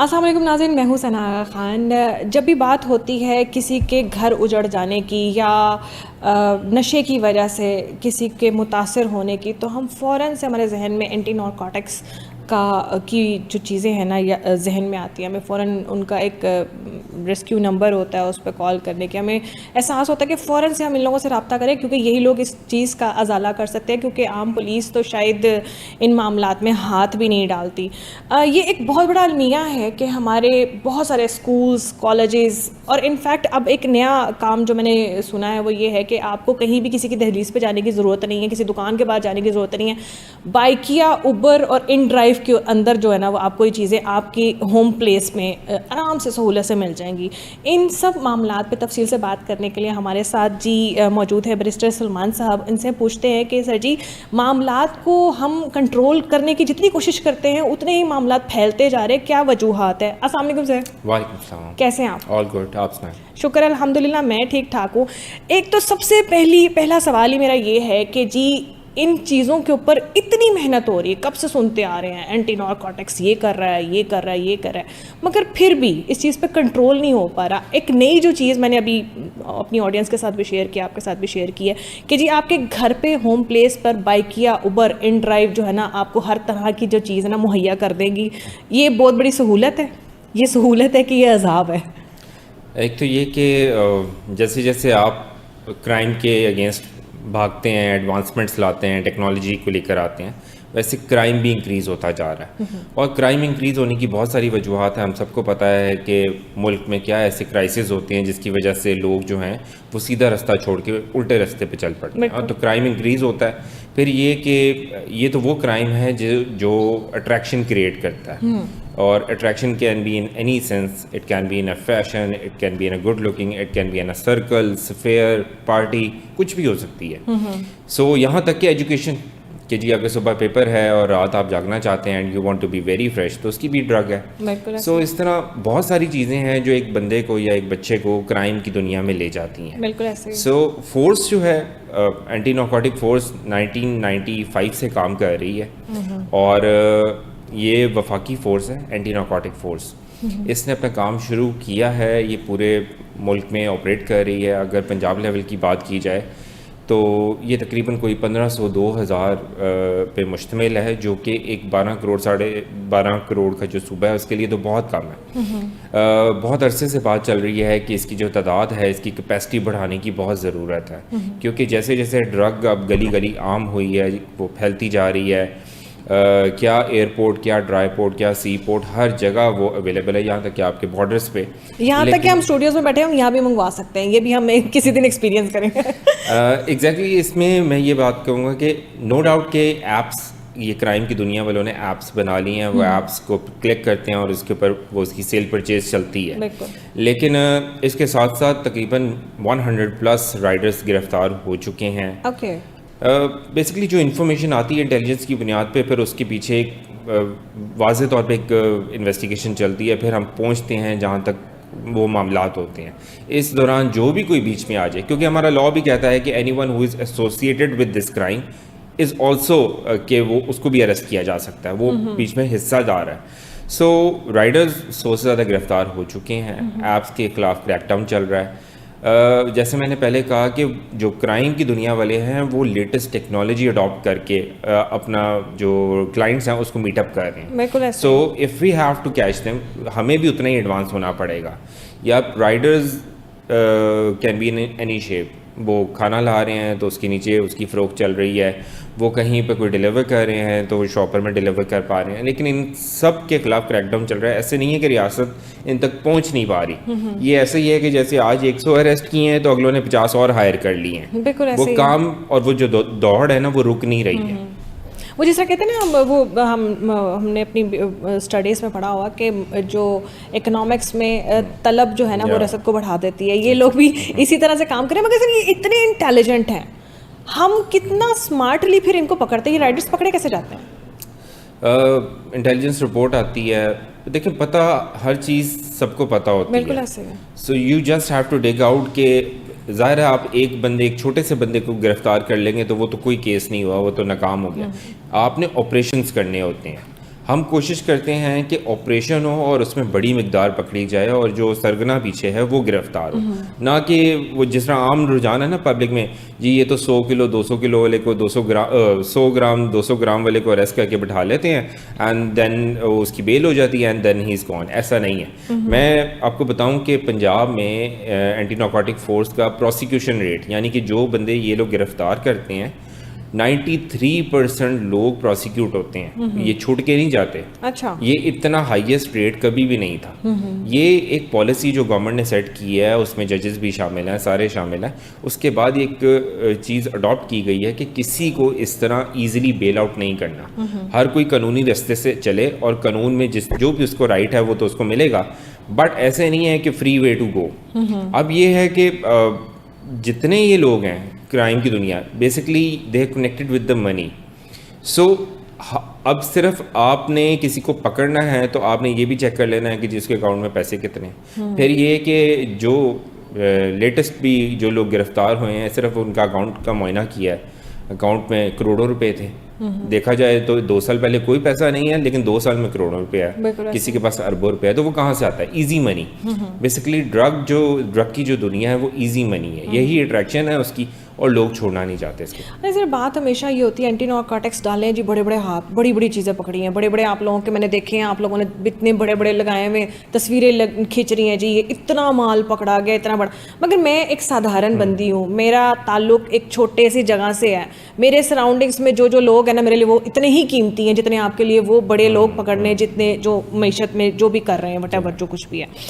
السلام علیکم ناظرین، میں ہوں ثنا آغا خان۔ جب بھی بات ہوتی ہے کسی کے گھر اجڑ جانے کی یا نشے کی وجہ سے کسی کے متاثر ہونے کی، تو ہم فوراً سے ہمارے ذہن میں اینٹی نارکوٹکس کی جو چیزیں ہیں نا ذہن میں آتی ہیں، ہمیں فوراً ان کا ایک ریسکیو نمبر ہوتا ہے، اس پہ کال کرنے کے ہمیں احساس ہوتا ہے کہ فوراً سے ہم ان لوگوں سے رابطہ کریں، کیونکہ یہی لوگ اس چیز کا ازالہ کر سکتے ہیں، کیونکہ عام پولیس تو شاید ان معاملات میں ہاتھ بھی نہیں ڈالتی۔ یہ ایک بہت بڑا المیہ ہے کہ ہمارے بہت سارے اسکولز، کالجز، اور انفیکٹ اب ایک نیا کام جو میں نے سنا ہے وہ یہ ہے کہ آپ کو کہیں بھی کسی کی دہلیز پہ جانے کی ضرورت نہیں ہے، کسی دکان کے باہر جانے کی ضرورت نہیں ہے۔ بائک یا اوبر اور ان ڈرائیو کے اندر جو ہے نا وہ آپ کو یہ چیزیں آپ کی ہوم پلیس میں آرام سے سہولت سے مل جائیں گی۔ ان سب معاملات پہ تفصیل سے بات کرنے کے لیے ہمارے ساتھ موجود ہے بیرسٹر سلمان صاحب۔ ان سے پوچھتے ہیں کہ سر جی، معاملات کو ہم کنٹرول کرنے کی جتنی کوشش کرتے ہیں اتنے ہی معاملات پھیلتے جا رہے، کیا وجوہات ہے؟ السلام علیکم سر۔ وعلیکم السلام، کیسے ہیں آپ؟ آل گڈ، آپ سنائیں؟ شکر الحمدللہ، میں ٹھیک ٹھاک ہوں۔ ایک تو سب سے پہلا سوال ہی میرا یہ ہے کہ جی ان چیزوں کے اوپر اتنی محنت ہو رہی ہے، کب سے سنتے آ رہے ہیں اینٹی نارکوٹکس یہ کر رہا ہے، یہ کر رہا ہے، یہ کر رہا ہے، مگر پھر بھی اس چیز پہ کنٹرول نہیں ہو پا رہا۔ ایک نئی جو چیز میں نے ابھی اپنی آڈینس کے ساتھ بھی شیئر کیا، آپ کے ساتھ بھی شیئر کی ہے کہ جی آپ کے گھر پہ ہوم پلیس پر بائک یا اوبر ان ڈرائیو جو ہے نا آپ کو ہر طرح کی جو چیز ہے نا مہیا کر دیں گی۔ یہ بہت بڑی سہولت ہے، یہ سہولت ہے کہ یہ عذاب ہے؟ ایک تو یہ کہ جیسے جیسے آپ کرائم کے اگینسٹ بھاگتے ہیں، ایڈوانسمنٹس لاتے ہیں، ٹیکنالوجی کو لے کر آتے ہیں، ویسے کرائم بھی انکریز ہوتا جا رہا ہے۔ اور کرائم انکریز ہونے کی بہت ساری وجوہات ہیں۔ ہم سب کو پتہ ہے کہ ملک میں کیا ایسے کرائسس ہوتے ہیں جس کی وجہ سے لوگ جو ہیں وہ سیدھا رستہ چھوڑ کے الٹے رستے پہ چل پڑتے ہیں، اور تو کرائم انکریز ہوتا ہے۔ پھر یہ کہ یہ تو وہ کرائم ہے جو اٹریکشن کریٹ کرتا ہے، اور attraction can be in any sense, it can be in a fashion, it can be in a good looking, it can be in a circle, fair, party, کچھ بھی ہو سکتی ہے۔ سو یہاں تک کہ ایجوکیشن، کہ جی اگر صبح پیپر ہے اور رات آپ جاگنا چاہتے ہیں and you want to be very fresh, تو اس کی بھی ڈرگ ہے۔ سو اس طرح بہت ساری چیزیں ہیں جو ایک بندے کو یا ایک بچے کو کرائم کی دنیا میں لے جاتی ہیں۔ بالکل ایسے ہی۔ سو فورس جو ہے اینٹی نارکوٹک فورس 1995 سے کام کر رہی ہے، اور یہ وفاقی فورس ہے اینٹی نارکوٹک فورس۔ اس نے اپنا کام شروع کیا ہے، یہ پورے ملک میں آپریٹ کر رہی ہے۔ اگر پنجاب لیول کی بات کی جائے تو یہ تقریباً کوئی 1500-2000 پہ مشتمل ہے، جو کہ ایک 12 کروڑ 12.5 کروڑ کا جو صوبہ ہے اس کے لیے تو بہت کم ہے۔ بہت عرصے سے بات چل رہی ہے کہ اس کی جو تعداد ہے، اس کی کیپیسٹی بڑھانے کی بہت ضرورت ہے، کیونکہ جیسے جیسے ڈرگ اب گلی گلی عام ہوئی ہے، وہ پھیلتی جا رہی ہے۔ کیا ایئرپورٹ، کیا ڈرائی پورٹ، کیا سی پورٹ، ہر جگہ وہ اویلیبل ہے، یہاں تک کہ آپ کے بارڈرز پہ، یہاں تک کہ ہم اسٹوڈیوز میں بیٹھے ہوں یہاں بھی منگوا سکتے ہیں۔ یہ بھی ہم کسی دن ایکسپیرینس کریں گے۔ ایگزیکٹلی، اس میں یہ بات کہوں گا کہ نو ڈاؤٹ کہ ایپس، یہ کرائم کی دنیا والوں نے ایپس بنا لی ہیں، وہ ایپس کو کلک کرتے ہیں اور اس کے اوپر وہ اس کی سیل پرچیز چلتی ہے۔ لیکن اس کے ساتھ ساتھ تقریباً 100+ رائڈرز گرفتار ہو چکے ہیں۔ اوکے، بیسکلی جو انفارمیشن آتی ہے انٹیلیجنس کی بنیاد پہ، پھر اس کے پیچھے ایک واضح طور پہ ایک انویسٹیگیشن چلتی ہے، پھر ہم پہنچتے ہیں جہاں تک وہ معاملات ہوتے ہیں۔ اس دوران جو بھی کوئی بیچ میں آ جائے، کیونکہ ہمارا لا بھی کہتا ہے کہ any one who is associated with this crime is also, کہ وہ اس کو بھی اریسٹ کیا جا سکتا ہے، وہ بیچ میں حصہ دار ہے۔ سو رائڈرز 100 سے زیادہ گرفتار ہو چکے ہیں، ایپس کے خلاف کریک ڈاؤن چل رہا ہے۔ جیسے میں نے پہلے کہا کہ جو کرائم کی دنیا والے ہیں وہ لیٹسٹ ٹیکنالوجی اڈاپٹ کر کے اپنا جو کلائنٹس ہیں اس کو میٹ اپ کر رہے ہیں۔ So if we have to catch them, ہمیں بھی اتنا ہی ایڈوانس ہونا پڑے گا۔ یا riders can be in any shape, وہ کھانا لا رہے ہیں تو اس کے نیچے اس کی فروخت چل رہی ہے، وہ کہیں پہ کوئی ڈیلیور کر رہے ہیں تو وہ شاپر میں ڈیلیور کر پا رہے ہیں، لیکن ان سب کے خلاف کریک ڈاؤن چل رہا ہے۔ ایسے نہیں ہے کہ ریاست ان تک پہنچ نہیں پا رہی، یہ ایسے ہی ہے کہ جیسے آج 100 اریسٹ کیے ہیں تو اگلوں نے 50 اور ہائر کر لی ہیں۔ وہ کام اور وہ جو دوڑ ہے نا وہ رک نہیں رہی ہے۔ وہ جس طرح کہتے ہیں نا، وہ ہم نے اپنی اسٹڈیز میں پڑھا ہوا کہ جو اکنامکس میں طلب جو ہے نا وہ رسد کو بڑھا دیتی ہے۔ یہ لوگ بھی اسی طرح سے کام کریں، مگر سر یہ اتنے انٹیلیجنٹ ہیں، ہم کتنا اسمارٹلی پھر ان کو پکڑتے ہیں؟ یہ رائڈرس پکڑے کیسے جاتے ہیں؟ انٹیلیجنس رپورٹ آتی ہے، دیکھیں پتہ ہر چیز سب کو پتہ ہوتی ہے، بالکل ایسے ہے۔ So you just have to dig out کہ ظاہر ہے آپ ایک چھوٹے سے بندے کو گرفتار کر لیں گے تو وہ تو کوئی کیس نہیں ہوا، وہ تو ناکام ہو گیا۔ آپ نے آپریشنس کرنے ہوتے ہیں، ہم کوشش کرتے ہیں کہ آپریشن ہو اور اس میں بڑی مقدار پکڑی جائے اور جو سرگنا پیچھے ہے وہ گرفتار ہو, نہ کہ وہ جس طرح عام رجحان ہے نا پبلک میں, جی یہ تو 100 کلو 200 کلو والے کو 100 گرام 200 گرام والے کو اریسٹ کر کے بٹھا لیتے ہیں اینڈ دین اس کی بیل ہو جاتی ہے and then he is gone. ایسا نہیں ہے. میں آپ کو بتاؤں کہ پنجاب میں اینٹی نارکوٹک فورس کا پروسیکیوشن ریٹ, یعنی کہ جو بندے یہ لوگ گرفتار کرتے ہیں 93% لوگ پروسیکیوٹ ہوتے ہیں, یہ چھوٹ کے نہیں جاتے. اچھا, یہ اتنا ہائیسٹ ریٹ کبھی بھی نہیں تھا. یہ ایک پالیسی جو گورنمنٹ نے سیٹ کی ہے, اس میں ججز بھی شامل ہیں, سارے شامل ہیں. اس کے بعد ایک چیز اڈاپٹ کی گئی ہے کہ کسی کو اس طرح ایزیلی بیل آؤٹ نہیں کرنا. ہر کوئی قانونی رستے سے چلے اور قانون میں جو بھی اس کو رائٹ ہے وہ تو اس کو ملے گا, بٹ ایسے نہیں ہے کہ فری وے ٹو گو. اب یہ ہے کہ جتنے یہ لوگ ہیں کرائم کی دنیا, basically they connected with the money. So اب صرف آپ نے کسی کو پکڑنا ہے تو آپ نے یہ بھی چیک کر لینا ہے کہ جس کے اکاؤنٹ میں پیسے کتنے ہیں. پھر یہ کہ جو لیٹسٹ بھی جو لوگ گرفتار ہوئے ہیں, صرف ان کا اکاؤنٹ کا معائنہ کیا ہے, اکاؤنٹ میں کروڑوں روپے تھے. دیکھا جائے تو 2 سال پہلے کوئی پیسہ نہیں ہے, لیکن 2 سال میں کروڑوں روپے ہے, کسی کے پاس اربوں روپے ہے. تو وہ کہاں سے آتا ہے؟ Easy money. بیسکلی ڈرگ کی جو دنیا ہے وہ ایزی منی ہے, یہی اٹریکشن ہے اس کی, اور لوگ چھوڑنا نہیں چاہتے اس کو. سر بات ہمیشہ یہ ہوتی ہے اینٹی نارکوٹکس ڈالیں جی, بڑے بڑے ہاتھ, بڑی بڑی چیزیں پکڑی ہیں, بڑے بڑے آپ لوگوں کے میں نے دیکھے ہیں, آپ لوگوں نے اتنے بڑے بڑے لگائے ہوئے تصویریں کھینچ رہی ہیں جی, یہ اتنا مال پکڑا گیا, اتنا بڑا. مگر میں ایک سادھارن بندی ہوں, میرا تعلق ایک چھوٹے سی جگہ سے ہے. میرے سراؤنڈنگس میں جو لوگ ہیں نا, میرے لیے وہ اتنے ہی قیمتی ہیں جتنے آپ کے لیے وہ بڑے لوگ پکڑنے, جتنے جو معیشت میں جو بھی کر رہے ہیں وٹ ایور جو کچھ بھی ہے.